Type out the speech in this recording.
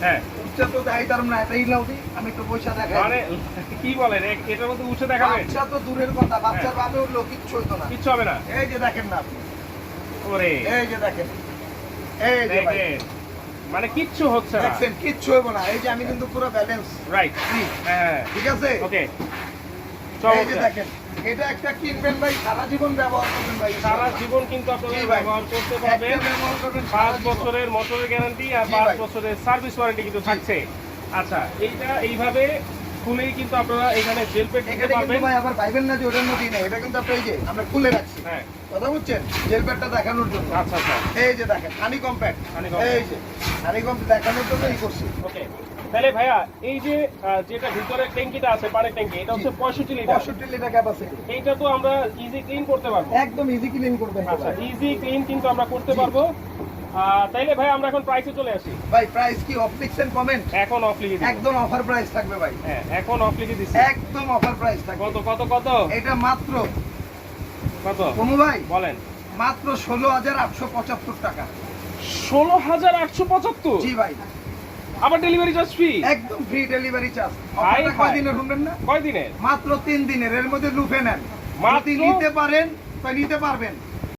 হ্যাঁ উচ্চা তো দেখাইতাম না, এটাই নাও দি, আমি একটু পয়সা দেখাই। মানে কি বলেন এটার মধ্যে উঠে দেখাবেন? বাচ্চা তো দূরের কথা, বাচ্চার বামে উঠলো কিচ্ছু হইতো না। কিচ্ছু হবে না। এই যে দেখেন না আপনি, ওরে এই যে দেখেন, এই যে ভাই, দেখেন মানে কিচ্ছু হচ্ছে না। দেখছেন কিচ্ছু হইব না। এই যে আমি কিন্তু পুরো ব্যালেন্স, রাইট। হ্যাঁ ঠিক আছে। ওকে এই যে দেখেন, এটা একটা কিনবেন ভাই, সারা জীবন ব্যবহার করবেন ভাই, সারা জীবন কিন্তু আপনারা জি ভাই। ব্যবহার করতে পারবেন। একটা ব্যবহার করবেন 5 সারা জীবন। বছরের মোটরের গ্যারান্টি আর জি 5 ভাই। বছরের সার্ভিস ওয়ারেন্টি কিন্তু থাকছে। আচ্ছা এইটা এইভাবে খুলেই কিন্তু আপনারা এখানে জেল পেট দিতে এখানে কিন্তু পারবেন। ভাই আবার পাইবেন না যে ওটার মধ্যেই নেই, এটা কিন্তু আপনি এই যে আমরা খুলে রাখছি, হ্যাঁ কথা বুঝছেন, জেল প্যাডটা দেখানোর জন্য। আচ্ছা আচ্ছা এই যে দেখেন হানি কম্প্যাক্ট, Honeycomb এই যে হানি কম্প্যাক্ট দেখানোর জন্য এই করছি। ওকে। তাহলে ভাইয়া এই যে যেটা ভিতরে ট্যাঙ্কিটা আছে পানির ট্যাঙ্কি, এটা হচ্ছে 65 লিটার। 65 লিটার ক্যাপাসিটি, এইটা তো আমরা ইজি ক্লিন করতে পারবো। একদম ইজি ক্লিন করবেন। আচ্ছা ইজি ক্লিন কিন্তু আমরা করতে পারবো। তাইলে ভাই আমরা এখন প্রাইসে চলে আসি। ভাই প্রাইস কি অফ লিখছেন কমেন্ট? এখন অফ লিখে দিই। একদম অফার প্রাইস থাকবে ভাই, হ্যাঁ এখন অফ লিখে দিছি। একদম অফার প্রাইস থাকবে। কত কত কত এটা মাত্র কত কমু ভাই, বলেন? মাত্র 16,875 টাকা। 16,875। জি ভাই, আবার ডেলিভারি চার্জ ফ্রি। একদম ফ্রি ডেলিভারি চার্জ। হাই অফারটা হাই। কয় দিনের শুনবেন না? কয় দিনের? মাত্র 3 দিনের, এর মধ্যে লুফে নেন। মাত্র? যদি নিতে পারেন তো নিতে পারবেন,